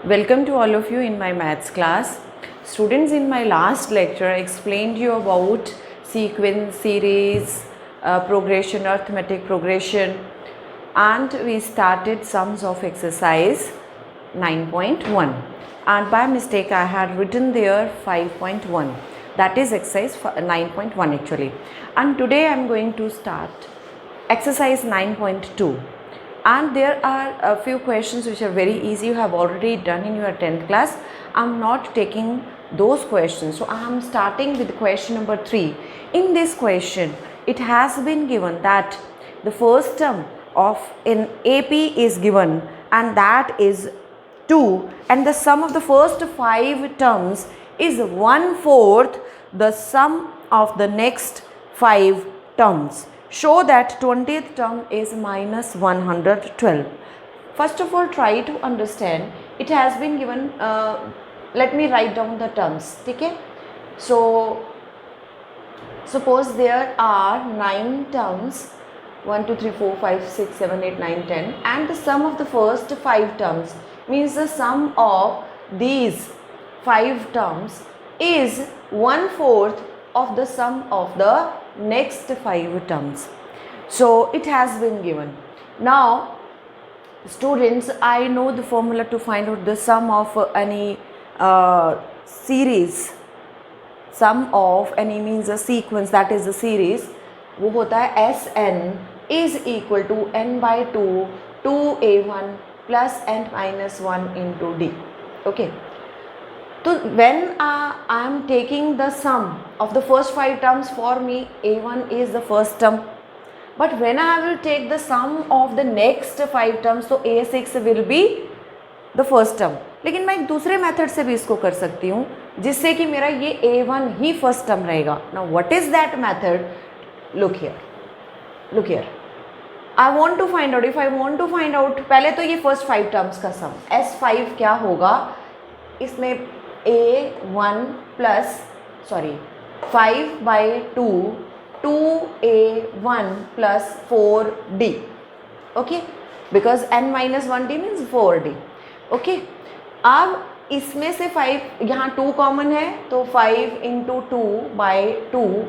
Welcome to all of you in my maths class. Students, in my last lecture I explained you about sequence, series, progression, arithmetic progression, and we started sums of exercise 9.1, and by mistake I had written there 5.1. That is exercise 9.1 actually, and today I am going to start exercise 9.2. And there are a few questions which are very easy, you have already done in your 10th class. I am not taking those questions, so I am starting with question number 3. In this question it has been given that the first term of an AP is given, and that is 2, and the sum of the first 5 terms is 1/4 the sum of the next 5 terms. Show that 20th term is minus 112. First of all, try to understand. It has been given, let me write down the terms. Okay? So, suppose there are 9 terms, 1, 2, 3, 4, 5, 6, 7, 8, 9, 10, and the sum of the first 5 terms means the sum of these 5 terms is 1/4 of the sum of the next 5 terms. So it has been given. Now students, I know the formula to find out the sum of any series. Sum of any means a sequence, that is the series, वो होता है Sn is equal to n by 2 2a1 plus n minus 1 into d. Okay. So when I am taking the sum of the first 5 terms, for me a1 is the first term, but when I will take the sum of the next 5 terms, so a6 will be the first term. लेकिन मैं एक दूसरे method से भी इसको कर सकती हूँ जिससे कि मेरा ये a1 ही फर्स्ट टर्म रहेगा. Now what is that method? Look here. I want to find out, if I want to find out, पहले तो ये फर्स्ट 5 टर्म्स का सम S5 क्या होगा, इसमें a1 plus 5 by 2 2a1 plus 4d. Okay, because n minus 1d means 4d. Okay, अब इसमें से 5, यहाँ 2 कॉमन है तो 5 into 2 by 2,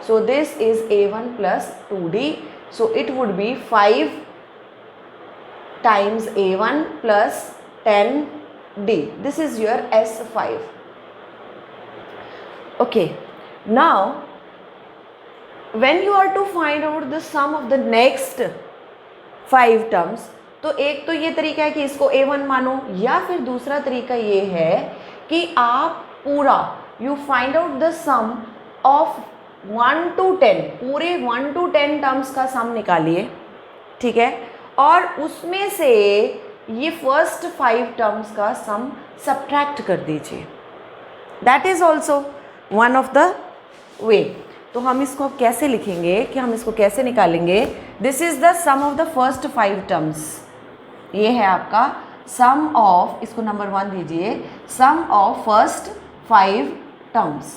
so this is a1 plus 2d, so it would be 5 times a1 plus 10d. This is your S5. Okay, now when you are to find out the sum of the next 5 terms, तो एक तो ये तरीका है कि इसको a1 मानो, या फिर दूसरा तरीका ये है कि आप पूरा you find out the sum of 1 to 10, पूरे 1 to 10 टर्म्स का सम निकालिए. ठीक है, और उसमें से ये फर्स्ट 5 टर्म्स का सम सब्ट्रैक्ट कर दीजिए. That is also one of the way. तो हम इसको अब कैसे लिखेंगे, कि हम इसको कैसे निकालेंगे. This is the sum of the first 5 terms. ये है आपका सम ऑफ, इसको नंबर 1 दीजिए, सम ऑफ फर्स्ट 5 टर्म्स.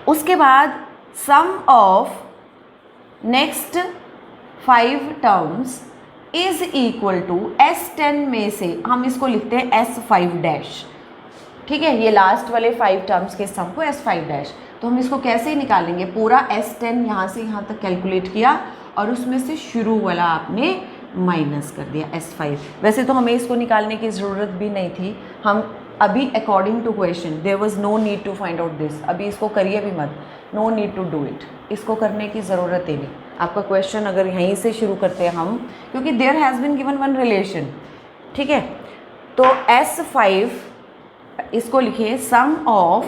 उसके बाद sum of next 5 terms is equal to S10 में से हम इसको लिखते हैं S5 डैश. ठीक है, ये लास्ट वाले 5 टर्म्स के सम को S5 डैश. तो हम इसको कैसे ही निकालेंगे, पूरा S10 यहाँ से यहाँ तक कैलकुलेट किया और उसमें से शुरू वाला आपने माइनस कर दिया S5. वैसे तो हमें इसको निकालने की ज़रूरत भी नहीं थी, हम अभी according to question there was no need to find out this. अभी इसको करिए भी मत, no need to do it, इसको करने की ज़रूरत ही नहीं. आपका क्वेश्चन अगर यहीं से शुरू करते हैं हम, क्योंकि there has been given one relation. ठीक है, तो S5 इसको लिखिए, sum of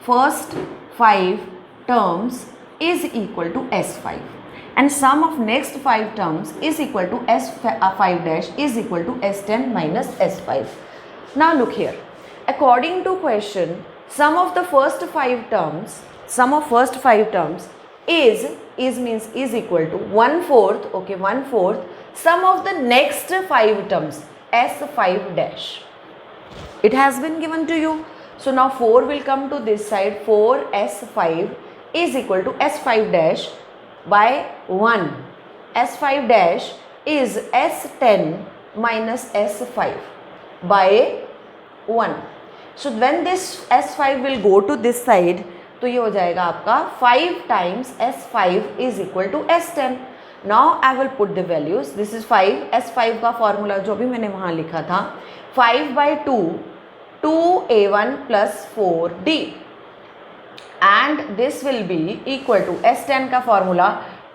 first 5 terms is equal to S5 and sum of next 5 terms is equal to S5 dash is equal to S10 minus S5. Now look here, according to question, sum of the first 5 terms, sum of first 5 terms is means is equal to 1/4. Okay, 1/4 sum of the next 5 terms S5 dash. It has been given to you, so now 4 will come to this side. 4S5 is equal to S5 dash by 1. S5 dash is S10 minus S5. By 1. So when this S5 will go to this side, तो ये हो जाएगा आपका 5 times S5 is equal to S10. Now I will put the values. This is 5. S5 का formula जो भी मैंने वहाँ लिखा था, 5/2 2a1 plus 4d, and this will be equal to S10 का formula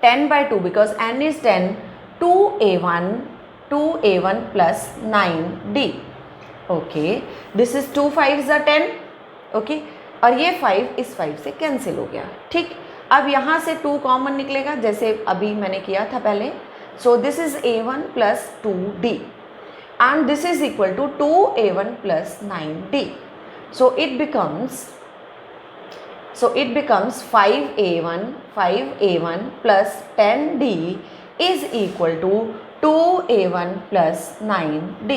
10/2 because n is 10, 2a1 plus 9d. okay, this is 2 5s are 10. okay, और ये 5 इस 5 से कैंसिल हो गया. ठीक, अब यहाँ से 2 कॉमन निकलेगा जैसे अभी मैंने किया था पहले. सो this is a1 plus 2d and this is equal to 2a1 plus 9d. so it becomes 5a1 plus 10d is equal to 2a1 plus 9d.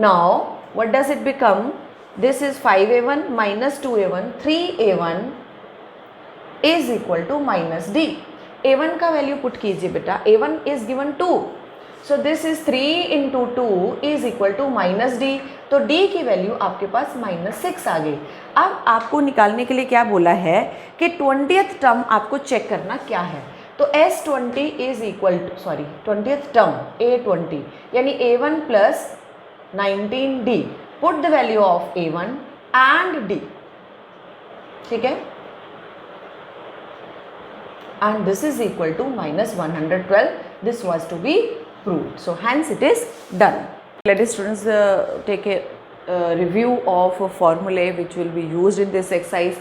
now what does it become? this is 5a1 minus 2a1, 3a1 is equal to minus d. a1 का value put कीजिए बेटा. a1 is given 2, so this is 3 into 2 is equal to minus d. तो d की value आपके पास -6 आ गई. अब आपको निकालने के लिए क्या बोला है कि 20th टर्म आपको चेक करना क्या है. तो S20 is equal to 20th term A20 यानी A1 plus 19d. Put the value of A1 and d. ठीक है, and this is equal to -112. this was to be proved, so hence it is done. Let us students take a review of a formulae which will be used in this exercise.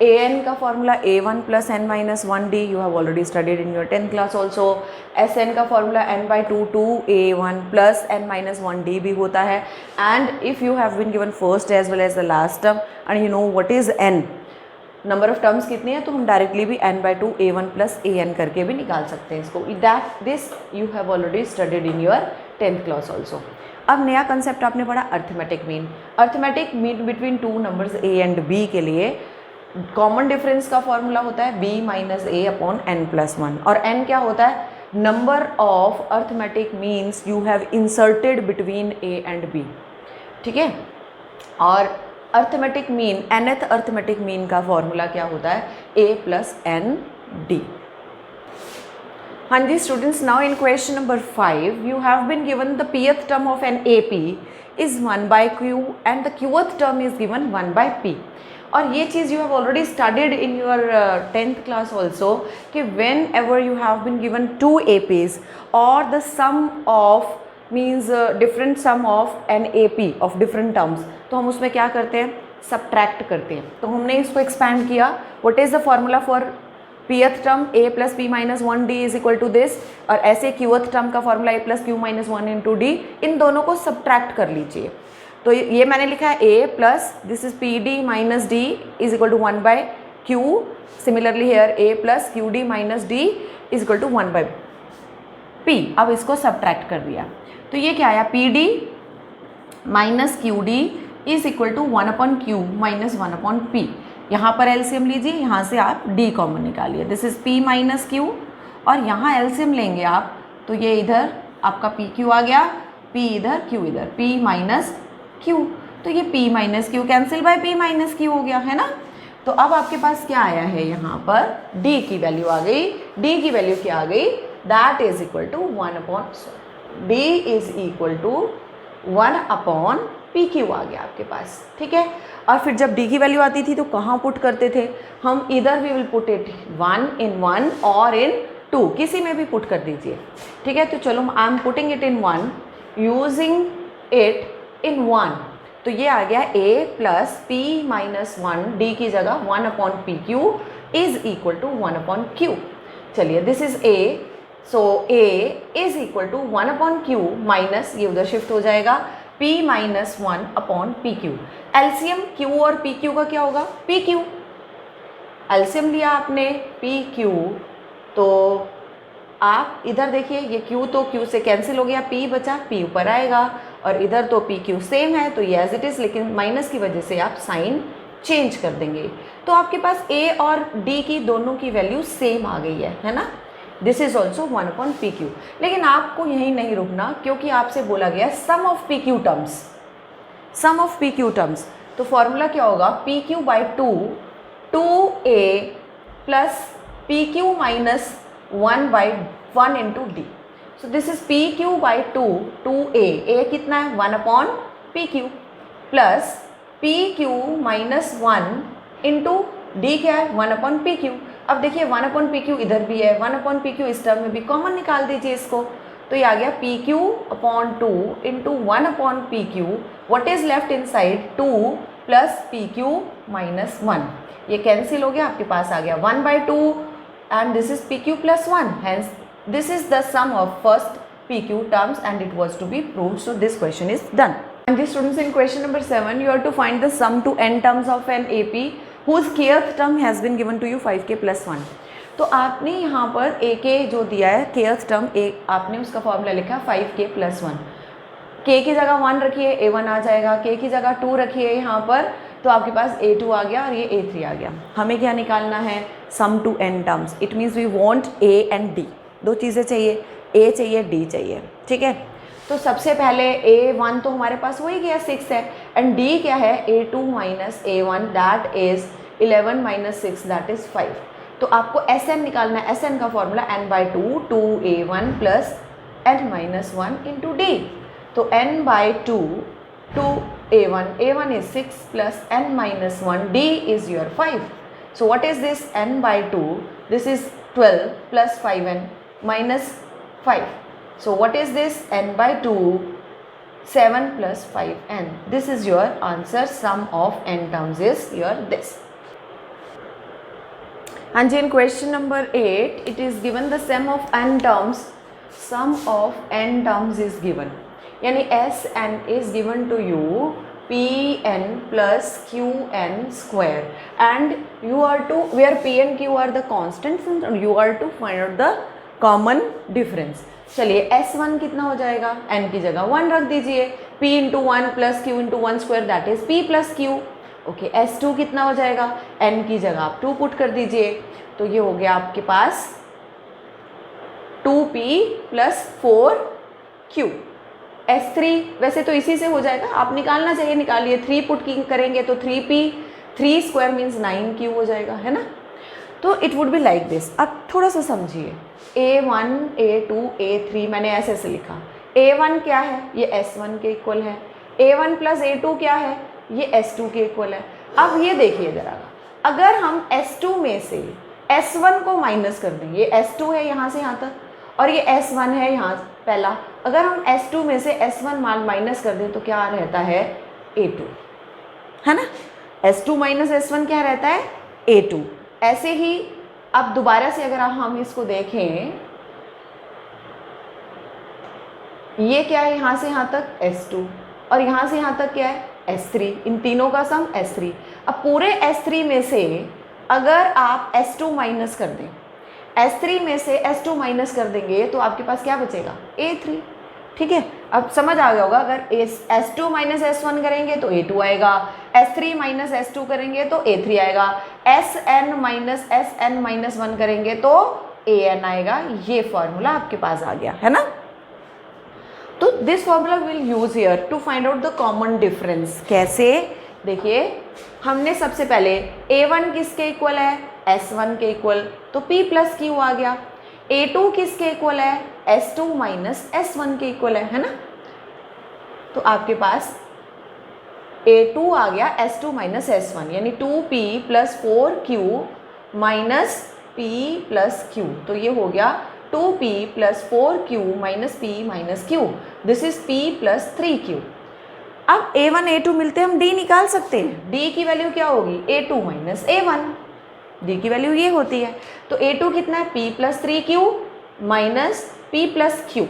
an का formula a1 plus n minus 1d, you have already studied in your 10th class also. sn का formula n/2 2a1 plus n minus 1d भी होता है. and if you have been given first as well as the last term and you know what is n, number of terms कितनी है, तो हम directly भी n/2 a1 plus an करके भी निकाल सकते हैं इसको. That this you have already studied in your 10th class also. अब नया कंसेप्ट आपने पढ़ा arithmetic mean. Arithmetic mean between two numbers a and b के लिए कॉमन डिफरेंस का फॉर्मूला होता है b minus a upon n+1. और n क्या होता है? Number of arithmetic means you have inserted between a and b. ठीक है, और arithmetic mean nth arithmetic mean का फॉर्मूला क्या होता है? a plus n d. हाँ जी students, now in question number 5 you have been given the pth term of an AP is 1/q and the qth term is given 1/p. और ये चीज़ you have already studied in your 10th class also कि whenever you have been given 2 APs और the sum of means different sum of an AP of different terms, तो हम उसमें क्या करते हैं? सब्ट्रैक्ट करते हैं. तो हमने इसको एक्सपैंड किया. What is the formula for pth term a plus p minus 1d is equal to this, और ऐसे qth टर्म का formula a plus q minus 1 into d. इन दोनों को सब्ट्रैक्ट कर लीजिए. तो ये मैंने लिखा है a plus this is pd minus d is equal to 1/q. Similarly here a plus qd minus d is equal to 1/p. अब इसको सब्ट्रैक्ट कर दिया तो ये क्या आया? pd minus qd is equal to 1/q minus 1/p. यहाँ पर एलसीएम लीजिए, यहाँ से आप d कॉमन निकालिए. This is p minus q, और यहाँ एलसीएम लेंगे आप तो ये इधर आपका pq आ गया, p इधर q इधर, p माइनस q. तो ये p minus q cancel bye p minus q हो गया है ना. तो अब आपके पास क्या आया है? यहाँ पर d की वैल्यू आ गई. d की वैल्यू क्या आ गई? That is equal to d is equal to 1/pq आ गया आपके पास. ठीक है, और फिर जब d की वैल्यू आती थी तो कहाँ पुट करते थे हम? इधर we will put it 1 in 1 और in 2, किसी में भी पुट कर दीजिए. ठीक है, तो चलो I am putting it in 1 using it in 1. तो ये आ गया a plus p minus 1 d की जगह 1/pq is equal to 1/q. चलिए this is a, so a is equal to 1/q minus ये उधर शिफ्ट हो जाएगा p minus 1/pq. LCM q और pq का क्या होगा? pq. एलसीएम लिया आपने pq, तो आप इधर देखिए ये q तो q से कैंसिल हो गया, p बचा, p ऊपर आएगा, और इधर तो pq सेम है तो ये एज इट इज़, लेकिन माइनस की वजह से आप साइन चेंज कर देंगे. तो आपके पास a और d की दोनों की वैल्यू सेम आ गई है ना. This is also 1/pq. लेकिन आपको यहीं नहीं रुकना, क्योंकि आपसे बोला गया sum of pq terms. Sum of p q terms, तो फॉर्मूला क्या होगा, p q by 2a plus p q minus 1 into d. So this is P q by 2a, a कितना है 1 upon p Q, plus p q minus 1 into d क्या है 1 upon p Q. अब देखिए 1 upon p Q इधर भी है, 1 upon p Q इस टर्म में भी, कॉमन निकाल दीजिए इसको. तो ये आ गया P Q upon 2 into 1 upon p Q. What is left in side 2 plus p q minus 1. ये कैंसिल हो गया, आपके पास आ गया 1 by 2 and this is P Q plus 1. Hence this is the sum of first PQ terms and it was to be proved. So this question is done. And the students, in question number 7 you are to find the sum to n terms of an AP whose kth term has been given to you 5k plus 1. तो आपने यहाँ पर a के जो दिया है kth term, आपने उसका फॉर्मूला लिखा 5k plus 1. k की जगह 1 रखिए a1 आ जाएगा, k की जगह 2 रखिए यहाँ पर, तो आपके पास a2 आ गया और ये a3 आ गया. हमें क्या निकालना है, sum to n terms. It means we want a and d. दो चीज़ें चाहिए, a चाहिए d चाहिए, ठीक है. तो सबसे पहले a1 तो हमारे पास वही गया 6 है, एंड d क्या है a2 minus a1 that is 11 minus 6 that is 5. तो आपको Sn निकालना है. Sn का formula n by 2a1 plus n minus 1 into D. तो n by 2a1, a1 is 6 plus n minus 1, d is your 5. So what is this n by 2? This is 12 plus 5n minus 5. So what is this n by 2? 7 plus 5n. This is your answer. Sum of n terms is your this. And in question number 8, it is given the sum of n terms. Sum of n terms is given. Yani Sn is given to you Pn plus Qn square, and you are to, where P and Q are the constants and you are to find out the common difference. चलिए S1 कितना हो जाएगा, n की जगह 1 रख दीजिए, P into 1 plus Q into 1 square that is P plus Q. Okay, S2 कितना हो जाएगा, n की जगह आप 2 पुट कर दीजिए, तो ये हो गया आपके पास 2P प्लस 4Q. S3 वैसे तो इसी से हो जाएगा, आप निकालना चाहिए निकालिए, 3 पुट की करेंगे तो 3P, 3 स्क्वायर मीन्स 9Q हो जाएगा, है ना. तो it would be like this. अब थोड़ा सा समझिए, A1, A2, A3 मैंने ऐसे ऐसे लिखा. A1 क्या है, ये S1 के इक्वल है. A1 प्लस A2 क्या है, ये S2 के इक्वल है. अब ये देखिए ज़रा, अगर हम S2 में से S1 को माइनस कर दें, ये S2 है यहाँ से यहाँ तक और ये S1 है यहाँ पहला, अगर हम S2 में से S1 माइनस कर दें तो क्या रहता है A2, है ना. S2 माइनस S1 क्या रहता है A2. ऐसे ही अब दोबारा से अगर हम इसको देखें, ये क्या है यहाँ से यहाँ तक S2 और यहाँ से यहाँ तक क्या है S3, इन तीनों का सम S3. अब पूरे S3 में से अगर आप S2 माइनस कर दें, S3 में से S2 माइनस कर देंगे तो आपके पास क्या बचेगा A3. ठीक है, अब समझ आ गया होगा, अगर S2 माइनस S1 करेंगे तो A2 आएगा, S3 माइनस S2 करेंगे तो A3 आएगा, Sn माइनस Sn माइनस 1 करेंगे तो An आएगा. ये फॉर्मूला आपके पास आ गया, है ना. तो this formula will use here to find out the common difference. कैसे, देखिए हमने सबसे पहले A1 किसके इक्वल है, S1 के इक्वल, तो P प्लस Q आ गया. A2 किसके इक्वल है, S2 माइनस S1 के इक्वल है ना. तो आपके पास A2 आ गया S2 माइनस S1, यानी 2P plus 4Q minus P plus Q. तो ये हो गया 2P plus 4Q minus P minus Q. This is P plus 3Q. अब A1 A2 मिलते हम D निकाल सकते हैं. D की वैल्यू क्या होगी, A2 माइनस A1. D की वैल्यू ये होती है. तो A2 कितना है, P plus 3Q minus P plus Q,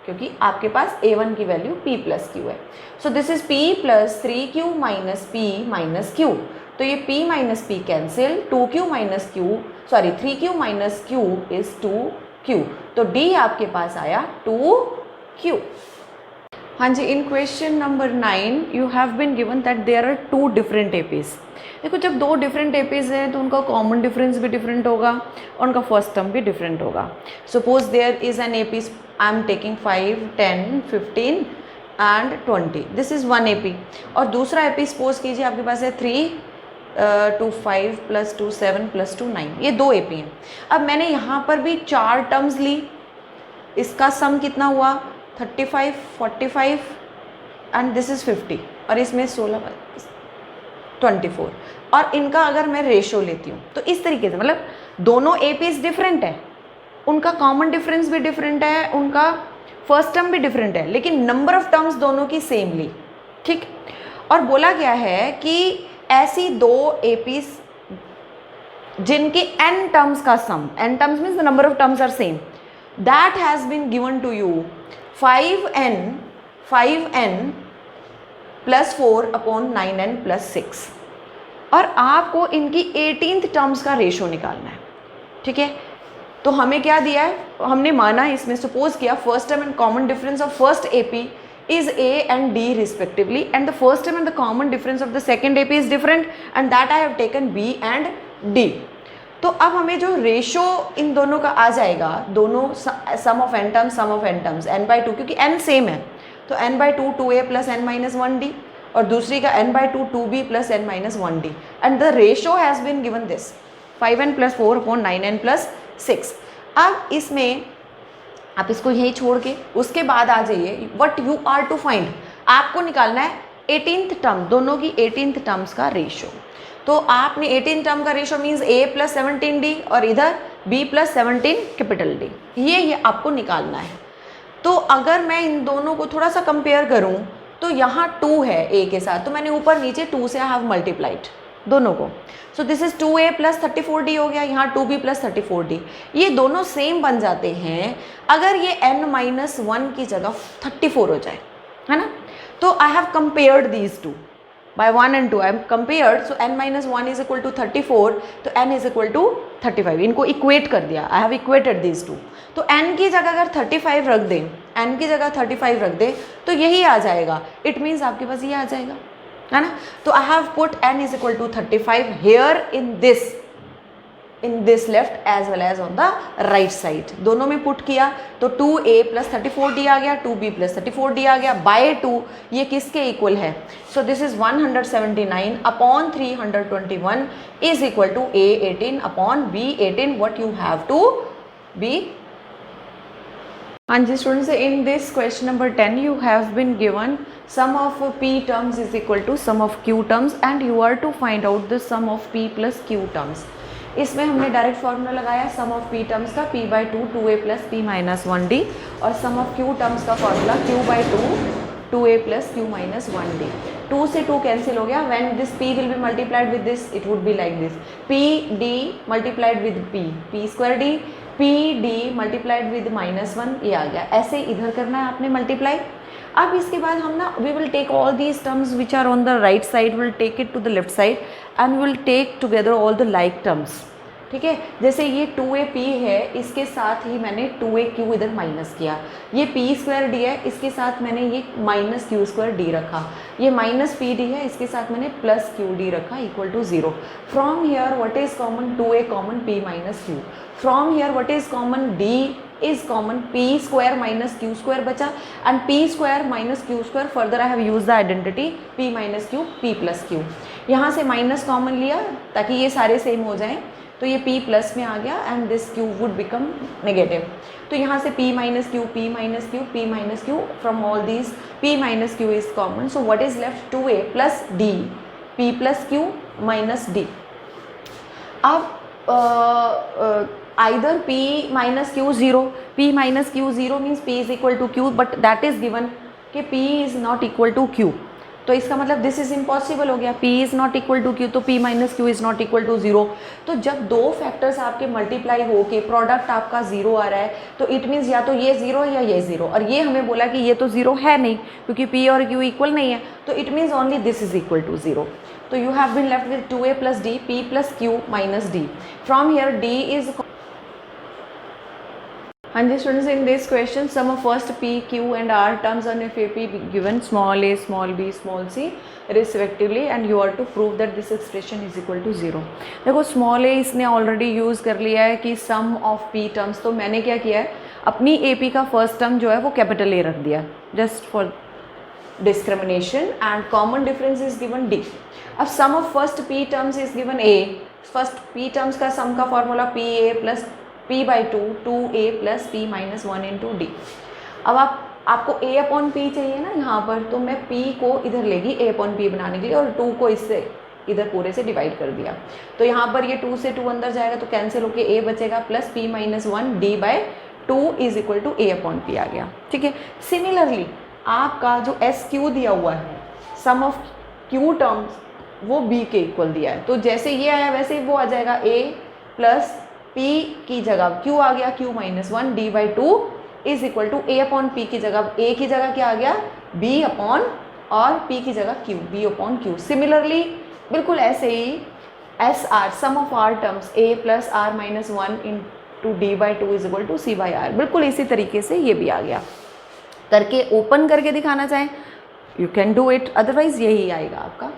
क्योंकि आपके पास A1 की वैल्यू P प्लस Q है. So this is P plus 3Q minus P minus Q. तो ये P minus P cancel, 2Q minus Q, sorry 3Q minus Q is 2Q. तो D आपके पास आया 2Q. हाँ जी, in question number 9 you have been given that there are 2 different APs. देखो जब 2 डिफरेंट एपीज हैं तो उनका कॉमन डिफरेंस भी डिफरेंट होगा और उनका फर्स्ट टर्म भी डिफरेंट होगा. Suppose there is an APs, I am taking 5, 10, 15 and 20, this is 1 AP। और दूसरा AP सपोज कीजिए आपके पास है 3 2 5 प्लस 2 7 प्लस 2 9, ये 2 AP हैं। अब मैंने यहाँ पर भी 4 टर्म्स ली, इसका सम कितना हुआ 35 45 एंड दिस इज़ 50, और इसमें 16 24, और इनका अगर मैं रेशो लेती हूँ तो इस तरीके से, मतलब दोनों APs डिफरेंट है, उनका कॉमन डिफरेंस भी डिफरेंट है, उनका फर्स्ट टर्म भी डिफरेंट है, लेकिन नंबर ऑफ टर्म्स दोनों की सेम ली, ठीक। और बोला गया है कि ऐसी 2 APs जिनके n टर्म्स का sum, n terms means the number of terms are same, that has been given to you 5n plus 4 upon 9n plus 6, और आपको इनकी 18th टर्म्स का रेशो निकालना है, ठीक है। तो हमें क्या दिया है, हमने माना इसमें सपोज किया first term and common difference of first AP is A and D respectively, and the first term and the common difference of the second AP is different, and that I have taken B and D। तो अब हमें जो ratio इन दोनों का आ जाएगा, दोनों sum of n terms sum of n terms n/2, क्योंकि n सेम है, तो n/2 2A plus n minus 1D, और दूसरी का n/2 2B plus n minus 1D, and the ratio has been given this 5n plus 4 upon 9n plus 6। अब इसमें आप इसको यहीं छोड़ के उसके बाद आ जाइए, what you are to find, आपको निकालना है 18th टर्म, दोनों की 18th टर्म्स का रेशो। तो आपने 18 टर्म का ratio means A plus 17D और इधर B प्लस 17 कैपिटल D, ये आपको निकालना है। तो अगर मैं इन दोनों को थोड़ा सा कंपेयर करूं तो यहाँ 2 है A के साथ, तो मैंने ऊपर नीचे 2 से आई हैव मल्टीप्लाइड दोनों को, सो this is 2A plus 34D हो गया, यहाँ 2B प्लस 34D, ये दोनों सेम बन जाते हैं अगर ये n-1 की जगह 34 हो जाए, है ना। तो I have compared these two by 1 and 2, I am compared, so n-1 is equal to 34, तो n इज इक्वल टू 35, इनको इक्वेट कर दिया, I have equated these two. तो n की जगह अगर 35 रख दें, n की जगह 35 रख दें तो यही आ जाएगा, इट मीन्स आपके पास ये आ जाएगा, है ना। तो I have put n is equal to 35 here in this left as well as on the right side, दोनों में पुट किया तो 2A प्लस 34D आ गया, 2B प्लस 34D आ गया, बाय 2 ये किसके इक्वल है, so this is 179 upon 321 is equal to A 18 upon B 18, what you have to be. हाँ जी students, in this question number 10 you have been given sum of P terms is equal to sum of Q terms and you are to find out the sum of P plus Q terms। इसमें हमने direct formula लगाया सम of P terms का P/2 2A plus P minus 1D, और सम of Q terms का formula Q/2 2A plus Q minus 1D। 2 से 2 cancel हो गया, when this P will be multiplied with this it would be like this PD multiplied with P² D, PD multiplied with -1, ये आ गया। ऐसे इधर करना है आपने मल्टीप्लाई। अब इसके बाद हम ना we will take all these terms which are on the right side, will take it to the left side and will take together all the like terms, ठीक है। जैसे ये 2AP है, इसके साथ ही मैंने 2AQ इधर माइनस किया, ये P² D है, इसके साथ मैंने ये माइनस Q² D रखा, ये माइनस PD है, इसके साथ मैंने प्लस QD रखा equal to 0। From here what is common, 2A common P minus Q, from here what is common, D is common, P² minus Q² बचा, and P² minus Q², further I have used the identity P minus Q P plus Q। यहाँ से minus common लिया ताकि ये सारे same हो जाएं, तो ये P प्लस में आ गया and this Q would become negative. तो यहाँ से P minus Q P minus Q P minus Q, from all these P minus Q is common, so what is left 2A plus D, P plus Q minus D। अब either P minus Q 0, P minus Q 0 means P is equal to Q, but that is given कि P is not equal to Q, तो इसका मतलब this is impossible हो गया, P is not equal to Q, तो P minus Q is not equal to 0। तो जब दो फैक्टर्स आपके मल्टीप्लाई हो के प्रोडक्ट आपका 0 आ रहा है, तो इट मीन्स या तो ये 0 या ये 0, और ये हमें बोला कि ये तो 0 है नहीं क्योंकि P और Q इक्वल नहीं है, तो it means only this is equal to 0। तो you have been left with 2A plus D P plus Q minus D। From here D is, हाँ जी students, in this question sum of first P Q and R terms on of AP given small a small b small c respectively, and you are to prove that this expression is equal to 0। देखो small a इसने already use कर लिया है कि सम of P terms, तो मैंने क्या किया है अपनी AP का फर्स्ट टर्म जो है वो कैपिटल A रख दिया, just for discrimination and common difference is given D. अब sum of first p terms is given A. First p terms का सम का formula P A plus P by two A plus p minus one into D. अब आपको a upon P चाहिए ना यहाँ पर, तो मैं p को इधर लेगी a अपॉन पी बनाने के लिए और 2 को इससे इधर पूरे से डिवाइड कर दिया. तो यहाँ पर ये 2 से 2 अंदर जाएगा तो कैंसिल होकर a बचेगा plus p minus one D by 2 is equal to a upon p आ गया. ठीक है. सिमिलरली आपका जो एस क्यू दिया हुआ है, सम ऑफ क्यू टर्म्स, वो b के इक्वल दिया है. तो जैसे ये आया वैसे वो आ जाएगा a प्लस p की जगह q आ गया q minus one D by two is equal to a upon p की जगह a की जगह क्या आ गया b अपॉन और p की जगह q b upon q. Similarly बिल्कुल ऐसे ही S R sum of R terms a plus R minus one into d by two is equal to C by R. बिल्कुल इसी तरीके से ये भी आ गया. करके ओपन करके दिखाना चाहें you can do it, otherwise यही आएगा आपका.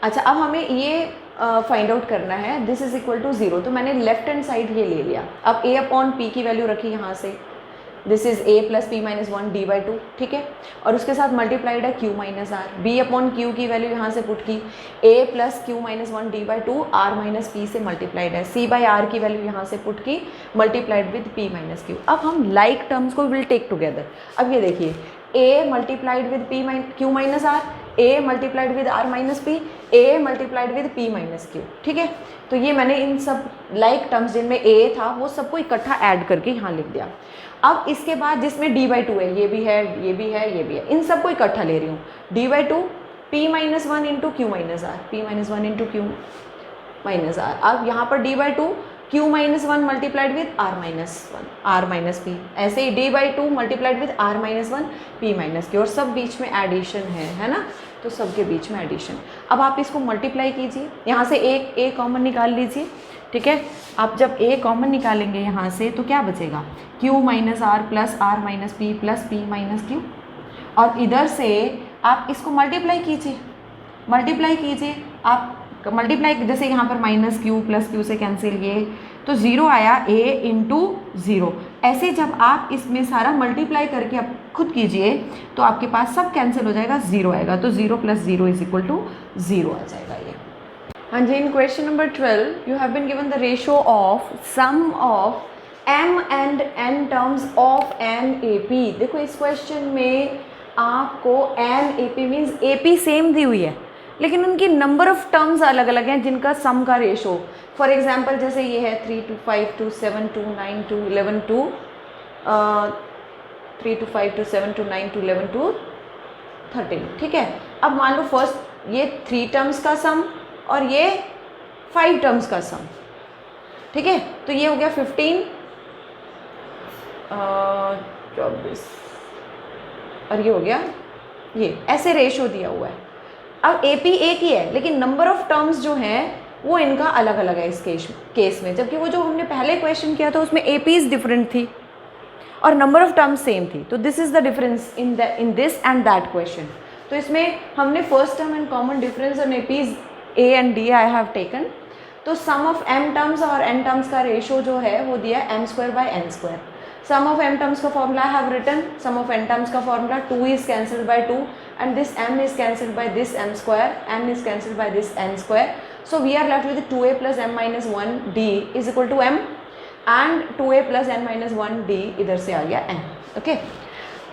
अच्छा, अब हमें ये फाइंड आउट करना है दिस इज इक्वल टू 0. तो मैंने लेफ्ट हैंड साइड ये ले लिया. अब a अपॉन पी की वैल्यू रखी यहाँ से, this is a plus p minus one D by two. ठीक है. और उसके साथ मल्टीप्लाइड है q minus r. b upon q की वैल्यू यहाँ से पुट की, a plus q minus one D by two r minus p से मल्टीप्लाइड है. c बाई आर की वैल्यू यहाँ से पुट की, multiplied with p minus q. अब हम लाइक टर्म्स को विल टेक टुगेदर. अब ये देखिए a multiplied with q minus r, a multiplied with r minus p, a multiplied with p minus q. ठीक है. तो ये मैंने इन सब लाइक टर्म्स जिनमें a था वो सबको इकट्ठा ऐड करके यहाँ लिख दिया. अब इसके बाद जिसमें d बाई टू है, ये भी है, ये भी है, ये भी है, इन सबको इकट्ठा ले रही हूँ. d by two p minus one into q minus r, p minus one into q minus r. अब यहाँ पर d by two q minus one multiplied with r minus one r minus p. ऐसे ही d by two multiplied with r minus one p minus q. और सब बीच में addition है ना, तो सबके बीच में एडिशन. अब आप इसको मल्टीप्लाई कीजिए, यहाँ से एक a कॉमन निकाल लीजिए. ठीक है. आप जब a कॉमन निकालेंगे यहाँ से तो क्या बचेगा, q minus r plus r minus p plus p minus q. और इधर से आप इसको मल्टीप्लाई कीजिए. आप मल्टीप्लाई, जैसे यहाँ पर माइनस क्यू प्लस क्यू से कैंसिल, ये तो 0 आया a इंटू 0. ऐसे जब आप इसमें सारा मल्टीप्लाई करके आप खुद कीजिए तो आपके पास सब कैंसिल हो जाएगा, 0 आएगा. तो 0 प्लस 0 इज इक्वल टू 0 आ जाएगा ये. हाँ जी. In question number 12 you have been given the ratio of sum of m and n terms of n AP. देखो इस क्वेश्चन में आपको n AP means AP same दी हुई है लेकिन उनकी नंबर ऑफ टर्म्स अलग अलग हैं जिनका सम का रेशो. फॉर एग्जांपल जैसे ये है 3 to 5 to 7 to 9 to 11 to 3 to 5 to 7 to 9 to 11 to 13. ठीक है. अब मान लो फर्स्ट ये 3 टर्म्स का सम और ये 5 टर्म्स का सम. ठीक है. तो ये हो गया 15 24 और ये हो गया ये. ऐसे रेशो दिया हुआ है. अब AP एक ही है लेकिन नंबर ऑफ टर्म्स जो हैं वो इनका अलग अलग है इस केस में, जबकि वो जो हमने पहले क्वेश्चन किया था उसमें APs डिफरेंट थी और नंबर ऑफ टर्म्स सेम थी. तो this is the difference in this and that question. तो इसमें हमने first term and common difference on APs A and D I have taken. तो सम ऑफ m टर्म्स और n terms का ratio जो है वो दिया है m square by n square. Sum of m terms का formula I have written. Sum of n terms का formula 2 is cancelled by 2 and this m is cancelled by this m square, n is cancelled by this n square. So we are left with 2a plus m minus 1 d is equal to m and 2a plus n minus 1 d इधर से आ गया n. Okay.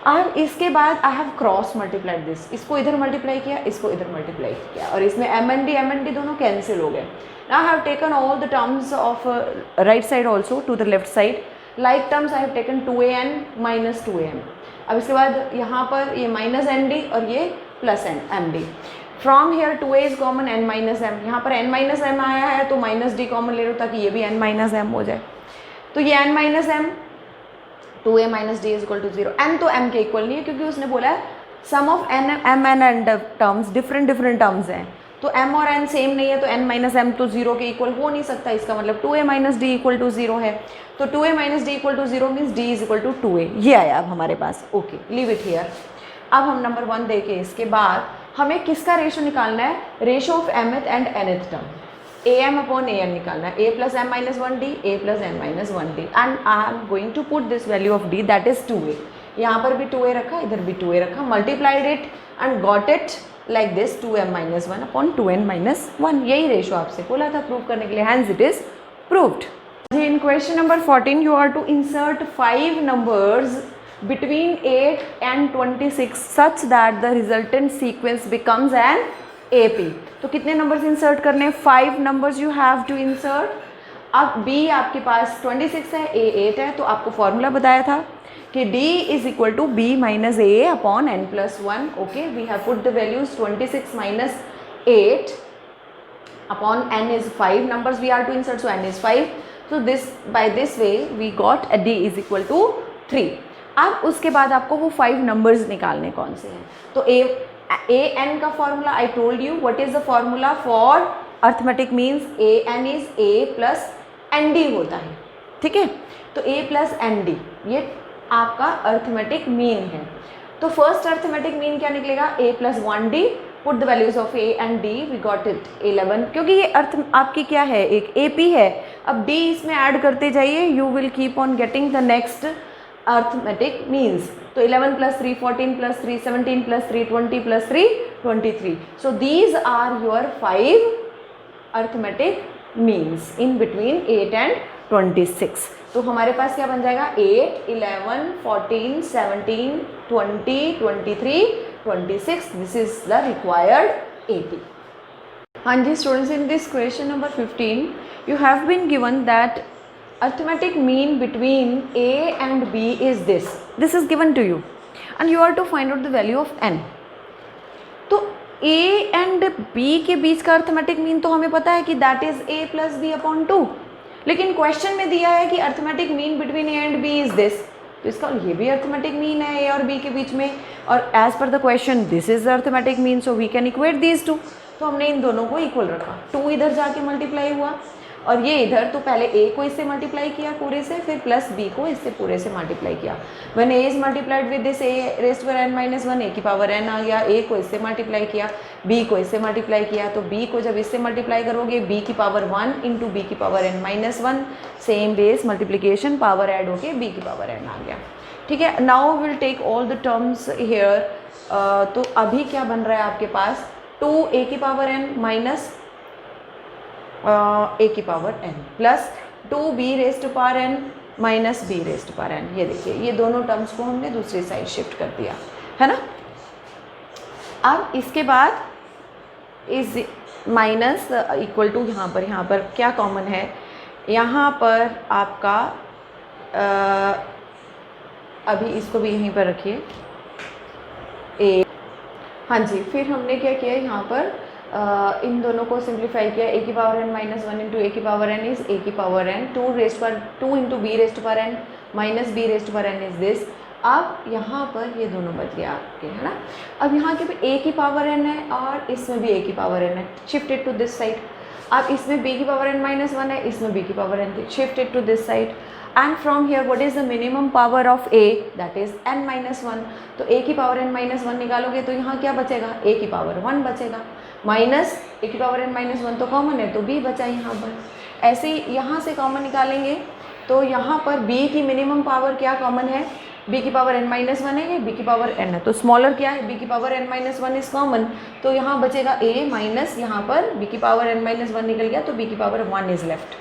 अब इसके बाद I have cross multiplied this. इसको इधर multiply किया, इसको इधर मल्टीप्लाई किया और इसमें m and d दोनों कैंसिल हो गए. Now I have taken all the terms of right side also to the left side. Like terms I have taken 2an minus 2am. अब इसके बाद यहाँ पर ये माइनस एन डी और ये plus m d. From here 2a is common n minus m. यहाँ पर n माइनस एम आया है तो माइनस डी कॉमन ले लो ताकि ये भी n माइनस एम हो जाए. तो ये n minus m 2a minus d is equal to 0. n तो m के इक्वल नहीं है क्योंकि उसने बोला है sum of m and terms different terms हैं. तो m और n सेम नहीं है तो n माइनस एम तो 0 के इक्वल हो नहीं सकता. इसका मतलब 2a minus d equal to 0 है. तो 2a minus d equal to 0 means d is equal to 2a. ये आया अब हमारे पास. Okay, leave it here. अब हम नंबर 1 देखें. इसके बाद हमें किसका रेशो निकालना है, ratio of mth and nth term. am upon an निकालना है. a plus m minus 1 d, a plus n minus 1 d. And I am going to put this value of d that is 2a. यहाँ पर भी 2a रखा, इधर भी 2a रखा, multiplied it and got it like this 2m-1 upon 2n-1. यही ratio आपसे बोला था प्रूव करने के लिए, hence it is proved. In question number 14 you are to insert 5 numbers between 8 and 26 such that the resultant sequence becomes an AP. तो कितने numbers insert करने? 5 numbers you have to insert. अब B आपके पास 26 है, A 8 है, तो आपको formula बताया था कि D is equal to B minus A upon n plus 1. Okay, we have put the values 26 minus 8 upon n is 5 numbers we are to insert, so n is 5. So this by this way we got a D is equal to 3. अब उसके बाद आपको वो 5 numbers निकालने कौन से हैं. तो a n का formula I told you. What is the formula for arithmetic means a n is a plus n d होता है. ठीक है, तो a प्लस एन डी ये आपका अर्थमेटिक मीन है. तो फर्स्ट अर्थमेटिक मीन क्या निकलेगा? a plus 1d. Put the values of a and d, we got it 11. क्योंकि ये अर्थ आपकी क्या है, एक AP है. अब d इसमें ऐड करते जाइए, you will keep on getting the next arithmetic means. तो 11 plus 3 14 plus 3 17 plus 3 20 plus 3 23. So these are your 5 arithmetic means in between 8 and 26. तो हमारे पास क्या बन जाएगा? 8 11 14 17 20 23 26. This is the required AP. हाँ जी students, in this question number 15 you have been given that arithmetic mean between A and B is this. This is given to you and you are to find out the value of n. तो A and B के बीच का arithmetic mean तो हमें पता है कि that is A plus B upon 2. लेकिन question में दिया है कि arithmetic mean between A and B is this. तो इसका ये भी अर्थमेटिक मीन है A और B के बीच में, और as per the question this is arithmetic mean, so we can equate these two. तो हमने इन दोनों को इक्वल रखा. 2 इधर जाके मल्टीप्लाई हुआ और ये इधर, तो पहले A को इससे मल्टीप्लाई किया पूरे से, फिर प्लस B को इससे पूरे से मल्टीप्लाई किया. When A is multiplied with this A raised to n minus 1, A की पावर n आ गया. A को इससे मल्टीप्लाई किया, B को इससे मल्टीप्लाई किया, तो B को जब इससे मल्टीप्लाई करोगे B की पावर 1 इंटू B की power n minus 1, same base multiplication, power add होके B की पावर n आ गया. ठीक है, now will take all the terms here. तो अभी क्या बन रहा है आपके पास? 2A की पावर n माइनस A की power n plus 2B raised to power n minus B raised to power n. ये देखिए, ये दोनों टर्म्स को हमने दूसरी साइड शिफ्ट कर दिया है ना. अब इसके बाद इज माइनस इक्वल टू, यहाँ पर क्या कॉमन है? यहाँ पर आपका अभी इसको भी यहीं पर रखिए A. हाँ जी, फिर हमने क्या किया यहाँ पर इन दोनों को सिंप्लीफाई किया. A की power n minus 1 into A की पावर n इज A की power n. 2 into B raised to power n minus B raised to power n is this. अब यहाँ पर ये दोनों बच गया आपके, है ना. अब यहाँ के भी A की पावर n है और इसमें भी A की पावर n है. Shifted to this side. अब इसमें B की पावर n माइनस 1 है, इसमें B की पावर n थी. Shifted to this side. And from here what is the minimum power of A? That is n minus 1. तो A की पावर n माइनस 1 निकालोगे तो यहाँ क्या बचेगा? A की पावर 1 बचेगा, माइनस A की पावर n माइनस 1 तो कॉमन है, तो B बचा यहाँ पर. ऐसे ही यहाँ से कॉमन निकालेंगे तो यहाँ पर B की मिनिमम पावर क्या कॉमन है? B की पावर n माइनस 1 है, ये B की पावर n है, तो स्मॉलर क्या है? B की power n minus 1 is common, तो यहाँ बचेगा A माइनस, यहाँ पर B की पावर n माइनस 1 निकल गया, तो B की पावर 1 इज लेफ्ट.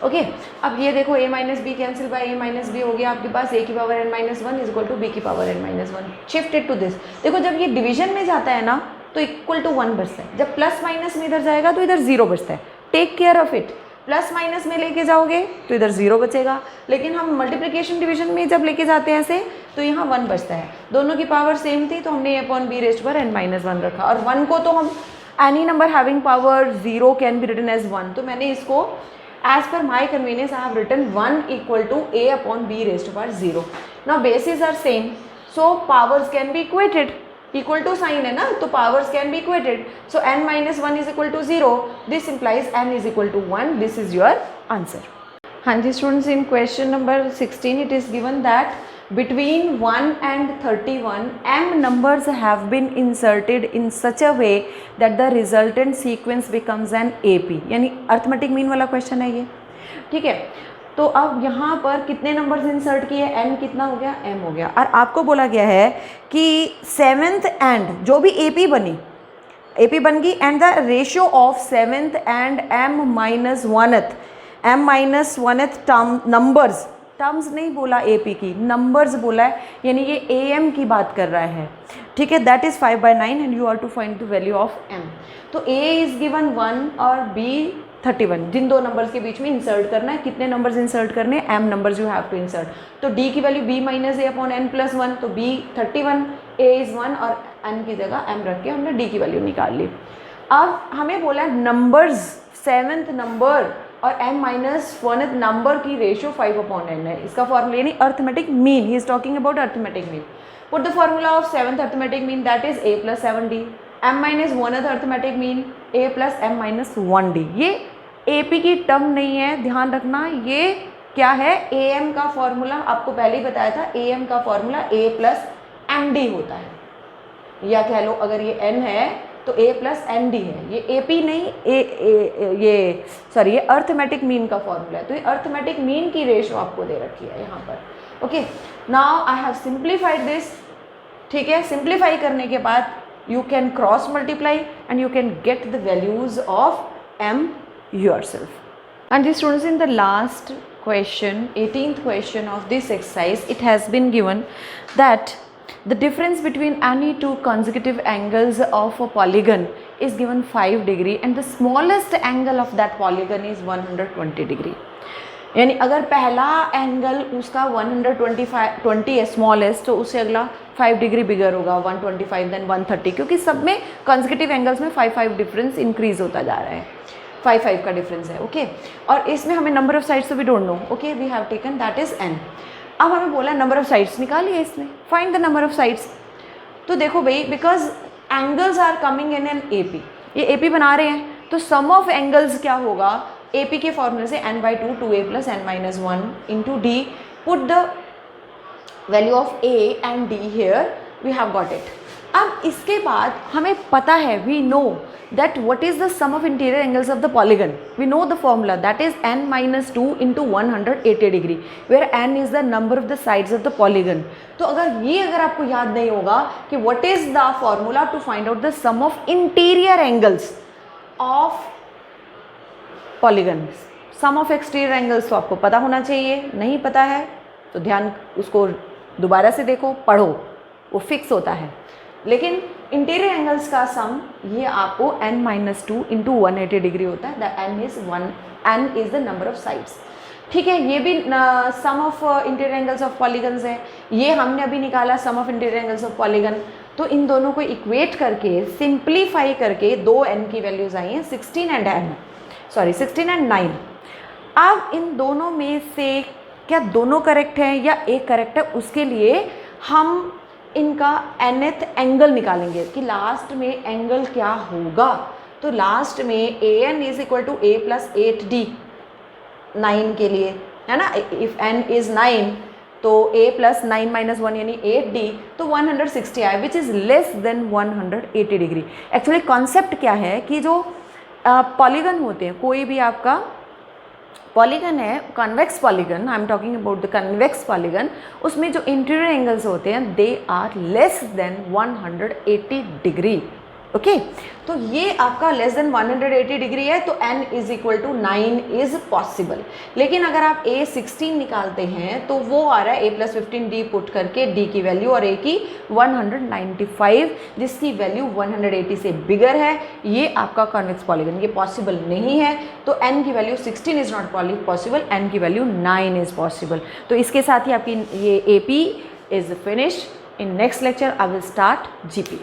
ओके, अब ये देखो A minus B cancel by A minus B हो गया आपके पास. A की power n minus 1 is equal to B की power n minus 1. Shifted to this. देखो जब ये डिवीजन में जाता है ना तो इक्वल टू 1 बचता है. जब प्लस माइनस में इधर जाएगा तो इधर 0 बचता है. Take care of it. Plus minus में लेके जाओगे तो इधर 0 बचेगा, लेकिन हम मल्टीप्लिकेशन डिवीजन में जब लेके जाते हैं ऐसे तो यहाँ 1 बचता है. दोनों की पावर सेम थी तो हमने A upon B raised to power n minus 1 रखा, और 1 को तो हम any number having power 0 can be written as 1, तो मैंने इसको as per my convenience I have written 1 equal to A upon B raised to power 0. Now bases are same, so powers can be equated. Equal to sign है ना, तो powers can be equated. So n minus 1 is equal to 0. This implies n is equal to 1. This is your answer. हाँ जी students, in question number 16 it is given that between 1 and 31 m numbers have been inserted in such a way that the resultant sequence becomes an AP. यानी arithmetic mean वाला question है ये. ठीक है, तो अब यहाँ पर कितने नंबर्स इंसर्ट किए, n कितना हो गया, m हो गया। और आपको बोला गया है कि 7th एंड जो भी AP बन गई and the ratio of 7th and m-1th term, numbers, terms नहीं बोला AP की, नंबर्स बोला है, यानी ये AM की बात कर रहा है, ठीक है। That is 5/9 and you are to find the value of M। तो A इज़ गिवन 1 और B 31, जिन दो नंबर्स के बीच में इंसर्ट करना है, कितने नंबर्स इंसर्ट करने हैं, M numbers you have to insert. तो D की वैल्यू B माइनस A/n+1, तो B 31, A इज़ 1 और N की जगह M रख के हमने D की वैल्यू निकाल ली। अब हमें बोला नंबर्स, 7th नंबर और m-1th नंबर की रेशियो 5/n है। इसका फॉर्मूला यानी arithmetic mean, he is talking about arithmetic mean. Put the formula of 7th arithmetic mean that is a + 7d, m-1th arithmetic mean a + m-1d। ये AP की term नहीं है, ध्यान रखना, ये क्या है, AM का फॉर्मूला, आपको पहले ही बताया था, AM का फॉर्मूला a + md होता है, या कह लो अगर ये n है तो a + nd है, ये AP नहीं, ये अर्थमेटिक मीन का फॉर्मूला है। तो ये अर्थमेटिक मीन की रेशो आपको दे रखी है यहाँ पर। Okay, now I have simplified this, ठीक है। सिंप्लीफाई करने के बाद you can cross multiply and you can get the values of M yourself. And the students, in the last question, 18th question of this exercise, it has been given that the difference between any two consecutive angles of a polygon is given 5 degree and the smallest angle of that polygon is 120 degree। यानी अगर पहला angle उसका 120 है smallest, तो उससे अगला 5 degree बिगर होगा, 125 then 130, क्योंकि सब में कंसेक्यूटिव एंगल्स में 5 डिफरेंस इंक्रीज होता जा रहा है, 5 का डिफरेंस है। ओके, और इसमें हमें नंबर ऑफ साइड्स तो भी ढूंढना। Okay, we have taken that is n। अब हमें बोला नंबर ऑफ साइड्स निकालिए इसमें, find the number of sides. तो देखो भाई, because angles are coming in an AP, ये AP बना रहे हैं, तो सम ऑफ एंगल्स क्या होगा, AP के फॉर्मूले से n/2 2a + n-1 × d, put the value of a and d here, we have got it. अब इसके बाद हमें पता है, we know that what is the sum of interior angles of the polygon, we know the formula, that is n-2 × 180 degree, where n is the number of the sides of the polygon। तो अगर आपको याद नहीं होगा कि what is the formula to find out the sum of interior angles of polygon, sum of exterior angles तो आपको पता होना चाहिए, नहीं पता है तो ध्यान उसको दोबारा से देखो, पढ़ो, वो फिक्स होता है। लेकिन इंटीरियर एंगल्स का सम ये आपको n-2 × 180 डिग्री होता है, the n is the number of sides, ठीक है। ये भी sum of interior angles of polygons है, ये हमने अभी निकाला sum of interior angles of polygon. तो इन दोनों को इक्वेट करके, सिंप्लीफाई करके, दो n की वैल्यूज आई हैं 16 एंड 9। अब इन दोनों में से क्या दोनों करेक्ट हैं या एक करेक्ट है, उसके लिए हम इनका nth एंगल निकालेंगे कि लास्ट में एंगल क्या होगा। तो लास्ट में an = a + 8d, 9 के लिए है ना, इफ n इज 9 तो a + 9 - 1 यानी 8d, तो 160 आए, which is less than 180 degree. Actually concept क्या है कि जो पॉलीगन होते हैं, कोई भी आपका पॉलीगन है, convex polygon, I am talking about the convex polygon, उसमें जो इंटीरियर एंगल्स होते हैं they are less than 180 degree. Okay, तो ये आपका लेस देन 180 डिग्री है, तो n = 9 इज़ पॉसिबल। लेकिन अगर आप a 16 निकालते हैं तो वो आ रहा है a + 15d पुट करके d की वैल्यू और a की 195, जिसकी वैल्यू 180 से बिगर है। ये आपका कॉन्वेक्स पॉलीगन, ये पॉसिबल नहीं है। तो n की value 16 is not possible, n की वैल्यू 9 इज़ पॉसिबल। तो इसके साथ ही आपकी ये AP is finished. In next lecture I will start GP।